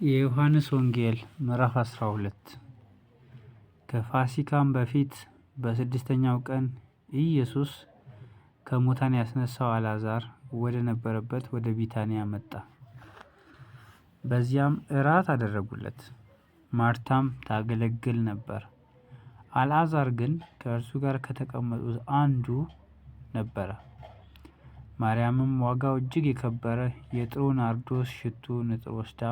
የዮሐንስ ወንጌል ምዕራፍ 12 ከፋሲካም በፊት በስድስተኛው ቀን ኢየሱስ ከሙታን ያስነሳው አልዓዛር ወደ ነበረበት ወደ ቢታንያ መጣ። በዚያም እራት አደረጉለት። ማርታም ታገለግል ነበር፣ አልዓዛር ግን ከእርሱ ጋር ከተቀመጡት አንዱ ነበረ። ማርያምም ዋጋው እጅግ የከበረ የጥሩ ናርዶስ ሽቱ ንጥር ወስዳ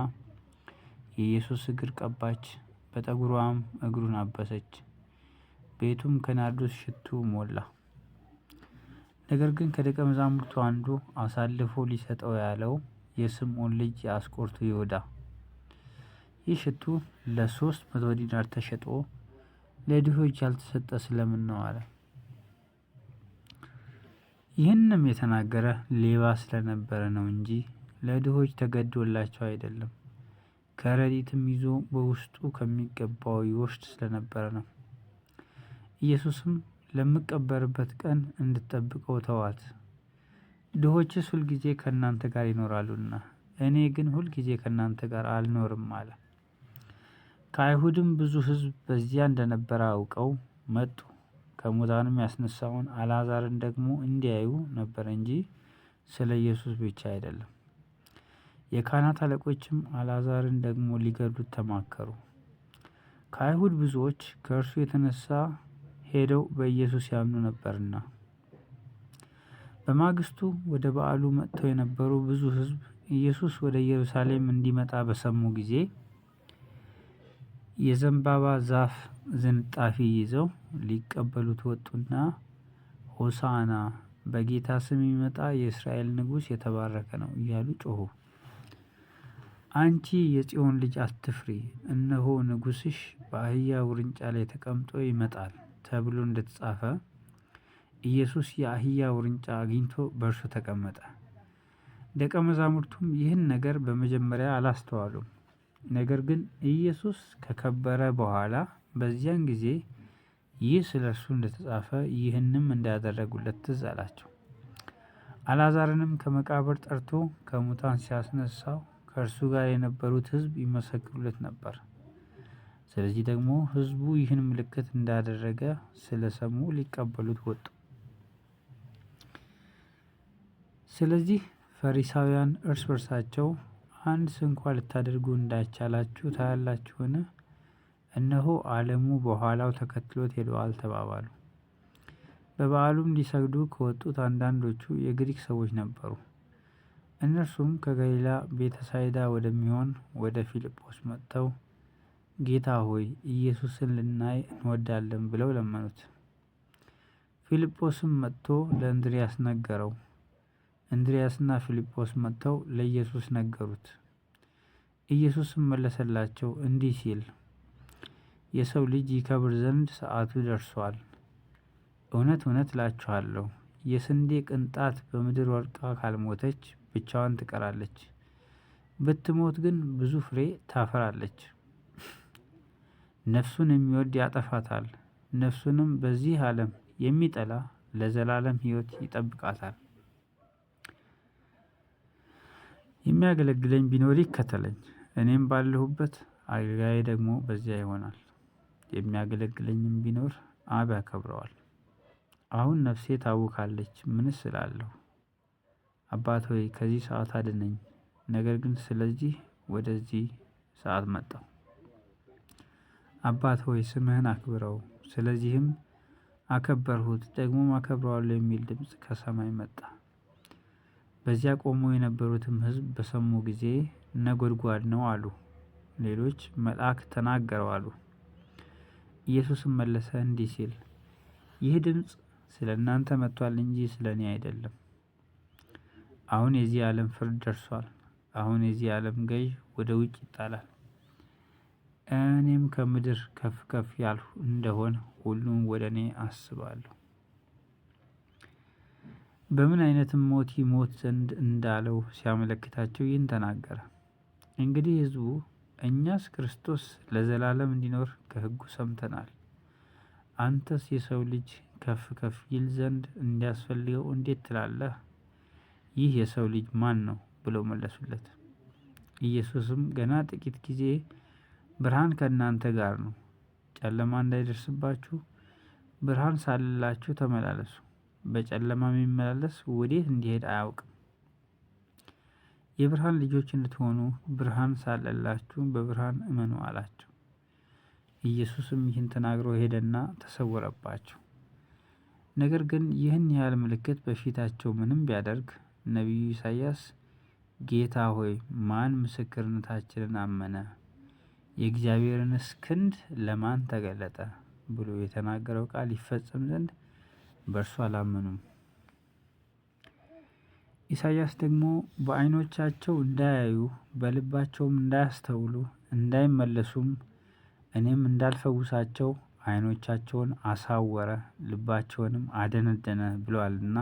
የኢየሱስ እግር ቀባች፣ በጠጉሯም እግሩን አበሰች። ቤቱም ከናርዶስ ሽቱ ሞላ። ነገር ግን ከደቀ መዛሙርቱ አንዱ አሳልፎ ሊሰጠው ያለው የስምዖን ልጅ የአስቆሮቱ ይሁዳ ይህ ሽቱ ለ300 ዲናር ተሸጦ ለድሆች ያልተሰጠ ስለምን ነው አለ። ይህንም የተናገረ ሌባ ስለነበረ ነው እንጂ ለድሆች ተገዶላቸው አይደለም። ከረጢትም ይዞ በውስጡ ከሚገባው ይወስድ ስለነበረ ነው። ኢየሱስም ለምቀበርበት ቀን እንድትጠብቀው ተዋት፣ ድሆችስ ሁልጊዜ ከእናንተ ጋር ይኖራሉና እኔ ግን ሁልጊዜ ከእናንተ ጋር አልኖርም አለ። ከአይሁድም ብዙ ሕዝብ በዚያ እንደነበረ አውቀው መጡ። ከሙታንም ያስነሳውን አልዓዛርን ደግሞ እንዲያዩ ነበር እንጂ ስለ ኢየሱስ ብቻ አይደለም። የካህናት አለቆችም አልዓዛርን ደግሞ ሊገድሉት ተማከሩ፣ ከአይሁድ ብዙዎች ከእርሱ የተነሳ ሄደው በኢየሱስ ያምኑ ነበርና። በማግስቱ ወደ በዓሉ መጥተው የነበሩ ብዙ ሕዝብ ኢየሱስ ወደ ኢየሩሳሌም እንዲመጣ በሰሙ ጊዜ የዘንባባ ዛፍ ዝንጣፊ ይዘው ሊቀበሉት ወጡና ሆሳዕና በጌታ ስም የሚመጣ የእስራኤል ንጉሥ የተባረከ ነው እያሉ ጮኹ። አንቺ የጽዮን ልጅ አትፍሪ፣ እነሆ ንጉሥሽ በአህያ ውርንጫ ላይ ተቀምጦ ይመጣል ተብሎ እንደተጻፈ ኢየሱስ የአህያ ውርንጫ አግኝቶ በእርሱ ተቀመጠ። ደቀ መዛሙርቱም ይህን ነገር በመጀመሪያ አላስተዋሉም። ነገር ግን ኢየሱስ ከከበረ በኋላ በዚያን ጊዜ ይህ ስለ እርሱ እንደተጻፈ ይህንም እንዳደረጉለት ትዝ አላቸው። አልዓዛርንም ከመቃብር ጠርቶ ከሙታን ሲያስነሳው ከእርሱ ጋር የነበሩት ሕዝብ ይመሰክሩለት ነበር። ስለዚህ ደግሞ ሕዝቡ ይህን ምልክት እንዳደረገ ስለሰሙ ሊቀበሉት ወጡ። ስለዚህ ፈሪሳውያን እርስ በርሳቸው አንድ ስንኳ ልታደርጉ እንዳይቻላችሁ ታያላችሁን? እነሆ ዓለሙ በኋላው ተከትሎት ሄደዋል ተባባሉ። በበዓሉም ሊሰግዱ ከወጡት አንዳንዶቹ የግሪክ ሰዎች ነበሩ። እነርሱም ከገሊላ ቤተሳይዳ ወደሚሆን ወደ ፊልጶስ መጥተው ጌታ ሆይ ኢየሱስን ልናይ እንወዳለን ብለው ለመኑት። ፊልጶስም መጥቶ ለእንድርያስ ነገረው። እንድርያስና ፊልጶስ መጥተው ለኢየሱስ ነገሩት። ኢየሱስም መለሰላቸው እንዲህ ሲል፣ የሰው ልጅ ይከብር ዘንድ ሰዓቱ ደርሷል። እውነት እውነት እላችኋለሁ የስንዴ ቅንጣት በምድር ወድቃ ካልሞተች ብቻዋን ትቀራለች፣ ብትሞት ግን ብዙ ፍሬ ታፈራለች። ነፍሱን የሚወድ ያጠፋታል፣ ነፍሱንም በዚህ ዓለም የሚጠላ ለዘላለም ሕይወት ይጠብቃታል። የሚያገለግለኝ ቢኖር ይከተለኝ፣ እኔም ባለሁበት አገልጋዬ ደግሞ በዚያ ይሆናል። የሚያገለግለኝም ቢኖር አብ ያከብረዋል። አሁን ነፍሴ ታውካለች፣ ምንስ እላለሁ? አባት ሆይ ከዚህ ሰዓት አድነኝ። ነገር ግን ስለዚህ ወደዚህ ሰዓት መጣሁ። አባት ሆይ ስምህን አክብረው። ስለዚህም አከበርሁት፣ ደግሞም አከብረዋለሁ የሚል ድምፅ ከሰማይ መጣ። በዚያ ቆመው የነበሩትም ሕዝብ በሰሙ ጊዜ ነጎድጓድ ነው አሉ። ሌሎች መልአክ ተናገረው አሉ። ኢየሱስም መለሰ እንዲህ ሲል፣ ይህ ድምፅ ስለ እናንተ መጥቷል እንጂ ስለ እኔ አይደለም። አሁን የዚህ ዓለም ፍርድ ደርሷል። አሁን የዚህ ዓለም ገዥ ወደ ውጭ ይጣላል። እኔም ከምድር ከፍ ከፍ ያልሁ እንደሆን ሁሉም ወደ እኔ አስባለሁ። በምን አይነትም ሞት ይሞት ዘንድ እንዳለው ሲያመለክታቸው ይህን ተናገረ። እንግዲህ ሕዝቡ እኛስ ክርስቶስ ለዘላለም እንዲኖር ከሕጉ ሰምተናል፣ አንተስ የሰው ልጅ ከፍ ከፍ ይል ዘንድ እንዲያስፈልገው እንዴት ትላለህ? ይህ የሰው ልጅ ማን ነው ብለው መለሱለት። ኢየሱስም ገና ጥቂት ጊዜ ብርሃን ከእናንተ ጋር ነው፣ ጨለማ እንዳይደርስባችሁ ብርሃን ሳለላችሁ ተመላለሱ። በጨለማ የሚመላለስ ወዴት እንዲሄድ አያውቅም። የብርሃን ልጆች እንድትሆኑ ብርሃን ሳለላችሁ በብርሃን እመኑ አላቸው። ኢየሱስም ይህን ተናግሮ ሄደና ተሰወረባቸው። ነገር ግን ይህን ያህል ምልክት በፊታቸው ምንም ቢያደርግ ነቢዩ ኢሳይያስ ጌታ ሆይ ማን ምስክርነታችንን አመነ? የእግዚአብሔርንስ ክንድ ለማን ተገለጠ? ብሎ የተናገረው ቃል ይፈጸም ዘንድ በእርሱ አላመኑም። ኢሳይያስ ደግሞ በዓይኖቻቸው እንዳያዩ በልባቸውም እንዳያስተውሉ እንዳይመለሱም እኔም እንዳልፈውሳቸው ዓይኖቻቸውን አሳወረ ልባቸውንም አደነደነ ብለዋልና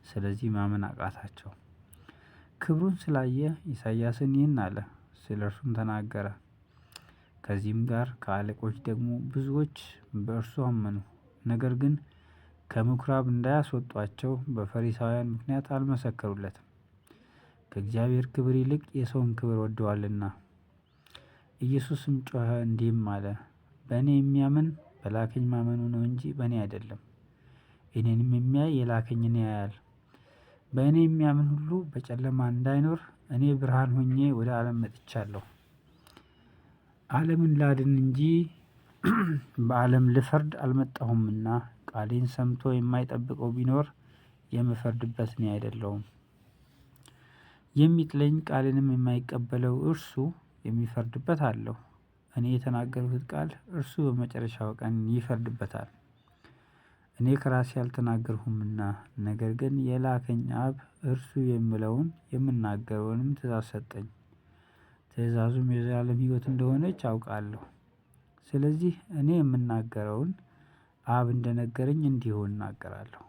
ስለዚህ ማመን አቃታቸው። ክብሩን ስላየ ኢሳይያስን ይህን አለ፣ ስለ እርሱም ተናገረ። ከዚህም ጋር ከአለቆች ደግሞ ብዙዎች በእርሱ አመኑ። ነገር ግን ከምኵራብ እንዳያስወጧቸው በፈሪሳውያን ምክንያት አልመሰከሩለትም፣ ከእግዚአብሔር ክብር ይልቅ የሰውን ክብር ወደዋልና። ኢየሱስም ጮኸ እንዲህም አለ፣ በእኔ የሚያምን በላከኝ ማመኑ ነው እንጂ በእኔ አይደለም። እኔንም የሚያይ የላከኝን ያያል። በእኔ የሚያምን ሁሉ በጨለማ እንዳይኖር እኔ ብርሃን ሆኜ ወደ ዓለም መጥቻለሁ። ዓለምን ላድን እንጂ በዓለም ልፈርድ አልመጣሁምና። ቃሌን ሰምቶ የማይጠብቀው ቢኖር የምፈርድበት እኔ አይደለሁም። የሚጥለኝ ቃሌንም የማይቀበለው እርሱ የሚፈርድበት አለው። እኔ የተናገርሁት ቃል እርሱ በመጨረሻው ቀን ይፈርድበታል። እኔ ከራሴ አልተናገርሁምና፣ ነገር ግን የላከኝ አብ እርሱ የሚለውን የምናገረውንም ትእዛዝ ሰጠኝ። ትእዛዙም የዘላለም ሕይወት እንደሆነች አውቃለሁ። ስለዚህ እኔ የምናገረውን አብ እንደነገረኝ እንዲሁ እናገራለሁ።